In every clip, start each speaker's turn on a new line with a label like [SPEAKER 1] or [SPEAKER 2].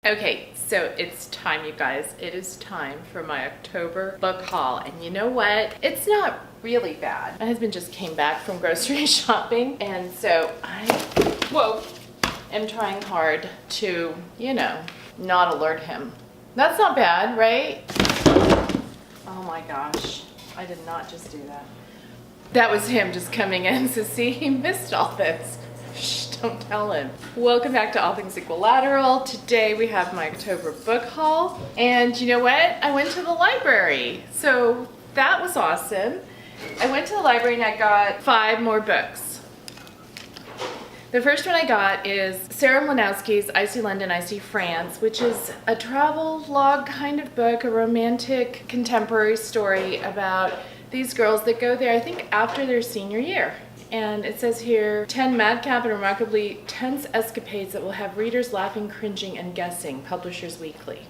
[SPEAKER 1] Okay, so it's time, you guys. It is time for my October book haul. And you know what? It's not really bad. My husband just came back from grocery shopping, and so I am trying hard to, not alert him. That's not bad, right? Oh my gosh, I did not just do that. That was him just coming in, so see, he missed all this. Shh, don't tell him. Welcome back to All Things Equilateral. Today we have my October book haul. And you know what? I went to the library. So that was awesome. I went to the library and I got 5 more books. The first one I got is Sarah Mlynowski's I See London, I See France, which is a travel log kind of book, a romantic contemporary story about these girls that go there, I think, after their senior year. And it says here, 10 madcap and remarkably tense escapades that will have readers laughing, cringing, and guessing. Publishers Weekly.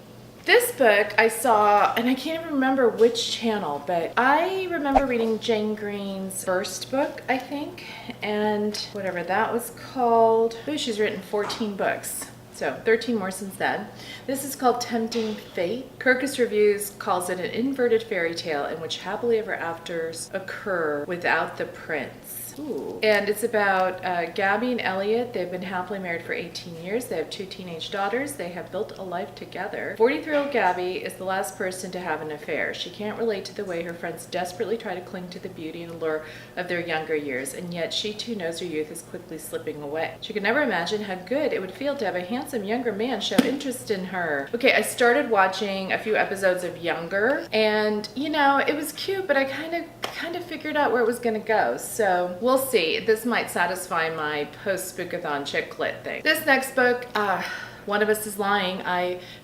[SPEAKER 1] This book I saw, and I can't even remember which channel, but I remember reading Jane Green's first book, I think, and whatever that was called. Oh, she's written 14 books. So 13 more since then. This is called Tempting Fate. Kirkus Reviews calls it an inverted fairy tale in which happily ever afters occur without the prince. Ooh. And it's about Gabby and Elliot. They've been happily married for 18 years. They have 2 teenage daughters. They have built a life together. 43-year-old Gabby is the last person to have an affair. She can't relate to the way her friends desperately try to cling to the beauty and allure of their younger years, and yet she too knows her youth is quickly slipping away. She could never imagine how good it would feel to have a handsome younger man show interest in her. Okay, I started watching a few episodes of Younger, and it was cute, but I kind of figured out where it was gonna go. So we'll see. This might satisfy my post-spookathon chick lit thing. This next book, One of Us is Lying.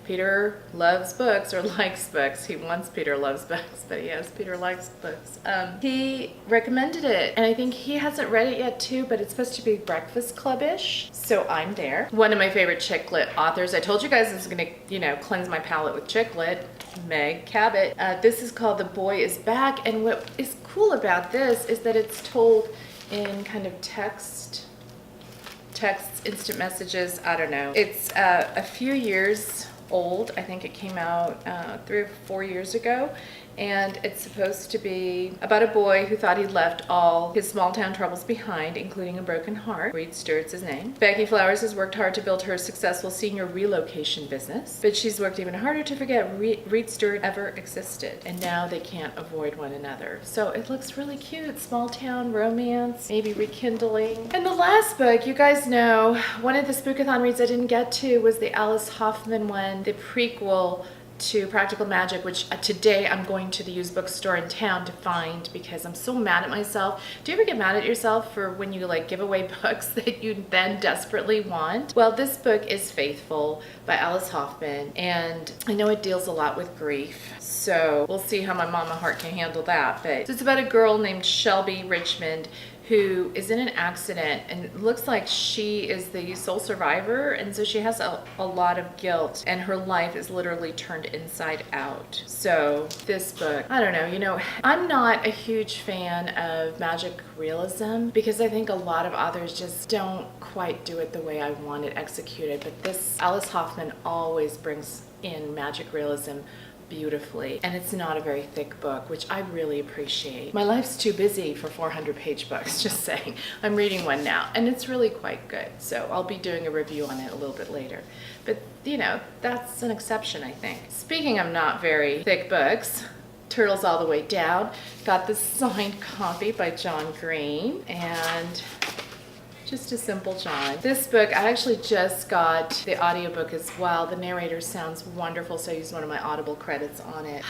[SPEAKER 1] Peter loves books, or likes books. He wants Peter loves books, but yes, Peter likes books. He recommended it, and I think he hasn't read it yet too, but it's supposed to be Breakfast Club-ish, so I'm there. One of my favorite chick lit authors. I told you guys this is gonna, cleanse my palate with chick lit. Meg Cabot. This is called The Boy Is Back, and what is cool about this is that it's told in kind of texts, instant messages, I don't know. It's a few years old. I think it came out 3 or 4 years ago. And it's supposed to be about a boy who thought he'd left all his small town troubles behind, including a broken heart. Reed Stewart's his name. Becky Flowers has worked hard to build her successful senior relocation business, but she's worked even harder to forget Reed Stewart ever existed, and now they can't avoid one another. So it looks really cute. Small town romance, maybe rekindling. And the last book, you guys know, one of the Spookathon reads I didn't get to was the Alice Hoffman one, the prequel to Practical Magic, which today I'm going to the used bookstore in town to find because I'm so mad at myself. Do you ever get mad at yourself for when you give away books that you then desperately want? Well, this book is Faithful by Alice Hoffman, and I know it deals a lot with grief, so we'll see how my mama heart can handle that. But it's about a girl named Shelby Richmond who is in an accident, and it looks like she is the sole survivor, and so she has a lot of guilt, and her life is literally turned inside out. So this book, I don't know, I'm not a huge fan of magic realism because I think a lot of authors just don't quite do it the way I want it executed, but this Alice Hoffman always brings in magic realism beautifully, and it's not a very thick book, which I really appreciate. My life's too busy for 400-page books, just saying. I'm reading one now, and it's really quite good, so I'll be doing a review on it a little bit later. But, that's an exception, I think. Speaking of not very thick books, Turtles All the Way Down. Got the signed copy by John Green, and just a simple John. This book, I actually just got the audiobook as well. The narrator sounds wonderful, so I used one of my Audible credits on it.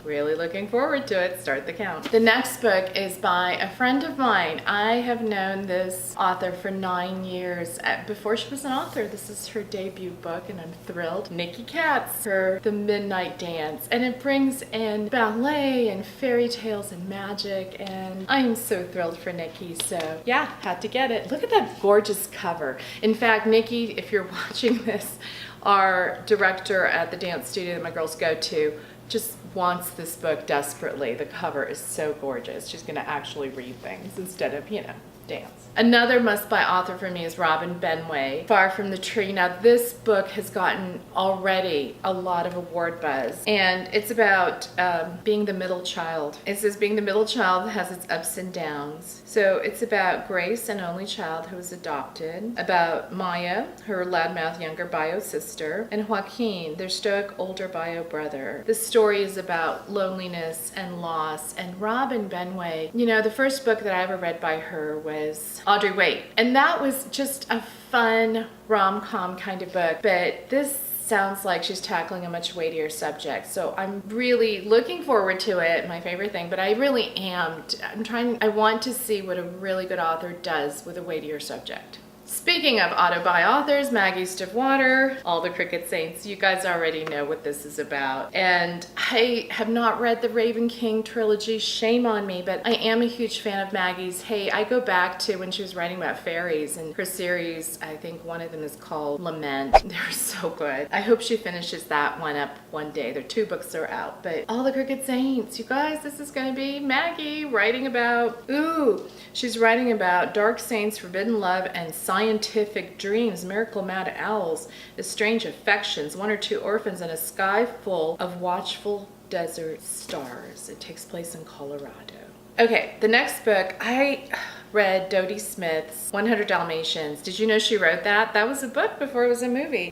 [SPEAKER 1] Really looking forward to it. Start the count. The next book is by a friend of mine. I have known this author for 9 years. Before she was an author, this is her debut book, and I'm thrilled. Nikki Katz, her The Midnight Dance, and it brings in ballet and fairy tales and magic, and I'm so thrilled for Nikki, so yeah, had to get it. Look at that gorgeous cover. In fact, Nikki, if you're watching this, our director at the dance studio that my girls go to just wants this book desperately. The cover is so gorgeous. She's going to actually read things instead of, dance. Another must-buy author for me is Robin Benway, Far from the Tree. Now this book has gotten already a lot of award buzz, and it's about being the middle child. It says being the middle child has its ups and downs. So it's about Grace, an only child who was adopted, about Maya, her loudmouth younger bio sister, and Joaquin, their stoic older bio brother. The story is about loneliness and loss, and Robin Benway, you know, the first book that I ever read by her was Audrey Waite, and that was just a fun rom-com kind of book, but this sounds like she's tackling a much weightier subject. So I'm really looking forward to it, my favorite thing, but I really am. I want to see what a really good author does with a weightier subject. Speaking of auto-buy authors, Maggie Stiffwater, All the Cricket Saints, you guys already know what this is about. And I have not read the Raven King trilogy, shame on me, but I am a huge fan of Maggie's. Hey, I go back to when she was writing about fairies, and her series, I think one of them is called Lament. They're so good. I hope she finishes that one up one day. Their 2 books are out, but All the Cricket Saints, you guys, this is gonna be Maggie writing about, she's writing about dark saints, forbidden love, and scientific dreams, miracle mad owls, strange affections, 1 or 2 orphans, and a sky full of watchful desert stars. It takes place in Colorado. Okay, the next book, I read Dodie Smith's 100 Dalmatians. Did you know she wrote that? That was a book before it was a movie.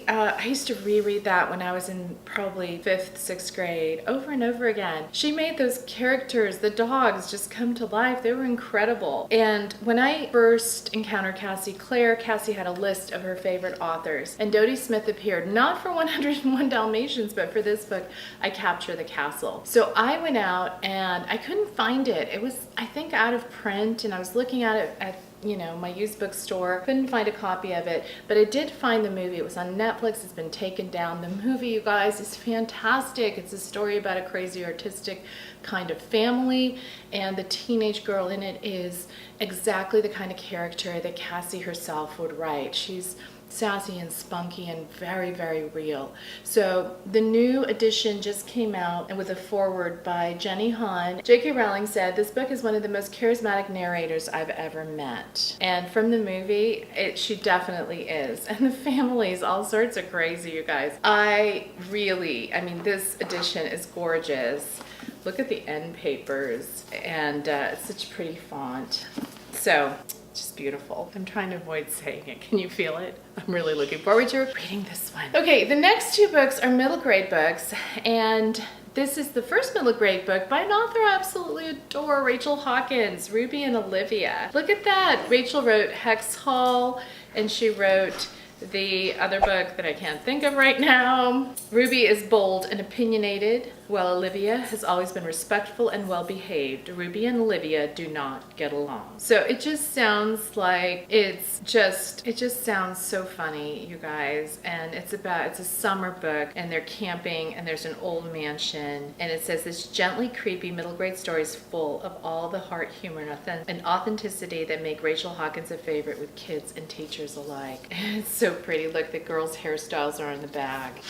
[SPEAKER 1] I used to reread that when I was in probably 5th, 6th grade, over and over again. She made those characters, the dogs, just come to life. They were incredible. And when I first encountered Cassie Clare, Cassie had a list of her favorite authors, and Dodie Smith appeared, not for 101 Dalmatians, but for this book, I Capture the Castle. So I went out and I couldn't find it. It was, I think, out of print, and I was looking at it at my used bookstore. Couldn't find a copy of it, but I did find the movie. It was on Netflix. It's been taken down. The movie, you guys, is fantastic. It's a story about a crazy artistic kind of family, and the teenage girl in it is exactly the kind of character that Cassie herself would write. She's sassy and spunky and very, very real. So the new edition just came out, and with a foreword by Jenny Han. J.K. Rowling said, "This book is one of the most charismatic narrators I've ever met." And from the movie, she definitely is. And the family's all sorts of crazy, you guys. I mean, this edition is gorgeous. Look at the end papers, and it's such a pretty font. So, just beautiful. I'm trying to avoid saying it. Can you feel it? I'm really looking forward to reading this one. Okay, the next 2 books are middle grade books, and this is the first middle grade book by an author I absolutely adore, Rachel Hawkins, Ruby and Olivia. Look at that. Rachel wrote Hex Hall, and she wrote the other book that I can't think of right now. Ruby is bold and opinionated, while Olivia has always been respectful and well-behaved. Ruby and Olivia do not get along. So it just sounds like it just sounds so funny, you guys. And it's a summer book, and they're camping, and there's an old mansion, and it says, "This gently creepy middle grade story is full of all the heart, humor, and authenticity that make Rachel Hawkins a favorite with kids and teachers alike." And it's so pretty. Look, the girls' hairstyles are in the back.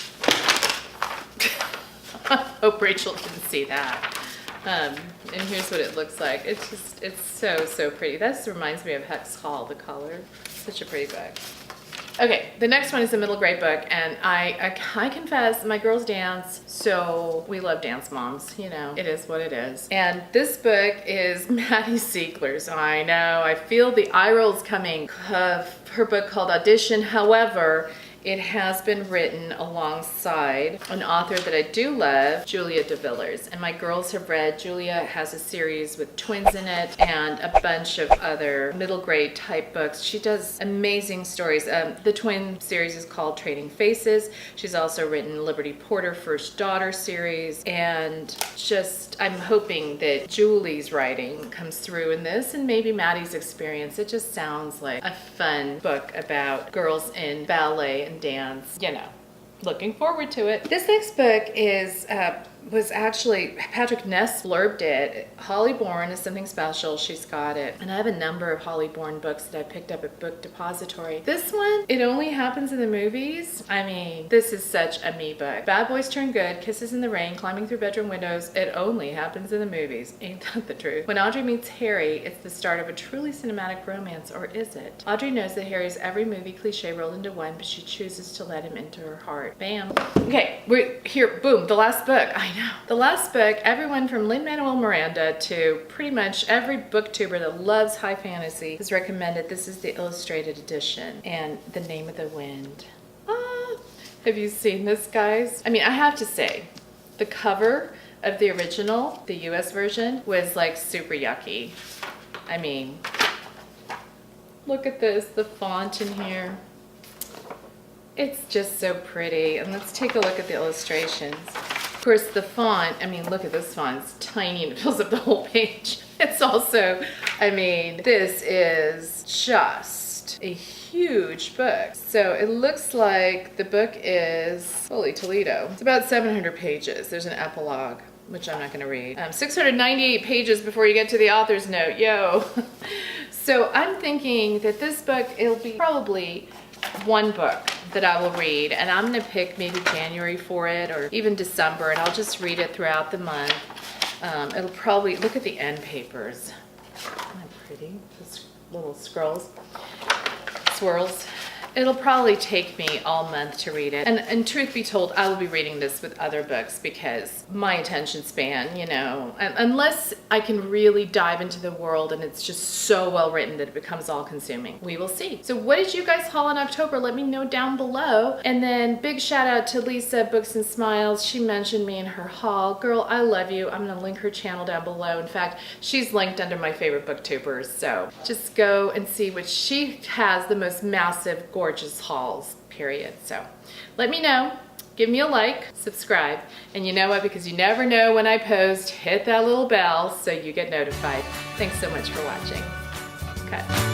[SPEAKER 1] Hope Rachel can see that. And here's what it looks like. It's so pretty. This reminds me of Hex Hall, the color. Such a pretty book. Okay, the next one is a middle grade book, and I confess, my girls dance, so we love dance moms, it is what it is. And this book is Maddie Siegler's. I know, I feel the eye rolls coming of her book called Audition. However, it has been written alongside an author that I do love, Julia DeVillers. And my girls have read, Julia has a series with twins in it and a bunch of other middle grade type books. She does amazing stories. The twin series is called Trading Faces. She's also written Liberty Porter First Daughter series. And I'm hoping that Julie's writing comes through in this, and maybe Maddie's experience. It just sounds like a fun book about girls in ballet and dance, looking forward to it. This next book is was actually, Patrick Ness blurbed it. Holly Bourne is something special. She's got it. And I have a number of Holly Bourne books that I picked up at Book Depository. This one, it only happens in the movies. I mean, this is such a me book. Bad boys turn good, kisses in the rain, climbing through bedroom windows. It only happens in the movies. Ain't that the truth? When Audrey meets Harry, it's the start of a truly cinematic romance, or is it? Audrey knows that Harry's every movie cliche rolled into one, but she chooses to let him into her heart. Bam. Okay, we're here. Boom, the last book. I know. The last book, everyone from Lin-Manuel Miranda to pretty much every booktuber that loves high fantasy has recommended. This is the illustrated edition, and The Name of the Wind. Ah, have you seen this, guys? I mean, I have to say, the cover of the original, the US version, was like super yucky. I mean, look at this, the font in here. It's just so pretty. And let's take a look at the illustrations. Of course, the font, I mean, look at this font. It's tiny and it fills up the whole page. It's also, I mean, this is just a huge book. So it looks like the book is, holy Toledo. It's about 700 pages. There's an epilogue, which I'm not gonna read. 698 pages before you get to the author's note, yo. So I'm thinking that this book, it'll be probably one book that I will read, and I'm gonna pick maybe January for it, or even December, and I'll just read it throughout the month. It'll probably, look at the end papers. Isn't that pretty? Just little swirls. It'll probably take me all month to read it. And truth be told, I will be reading this with other books because my attention span, you know, unless I can really dive into the world and it's just so well written that it becomes all consuming. We will see. So what did you guys haul in October? Let me know down below. And then big shout out to Lisa Books and Smiles. She mentioned me in her haul. Girl, I love you. I'm gonna link her channel down below. In fact, she's linked under my favorite booktubers. So just go and see what she has, the most massive, gorgeous hauls, period. So let me know, give me a like, subscribe, and you know what, because you never know when I post, hit that little bell so you get notified. Thanks so much for watching. Okay.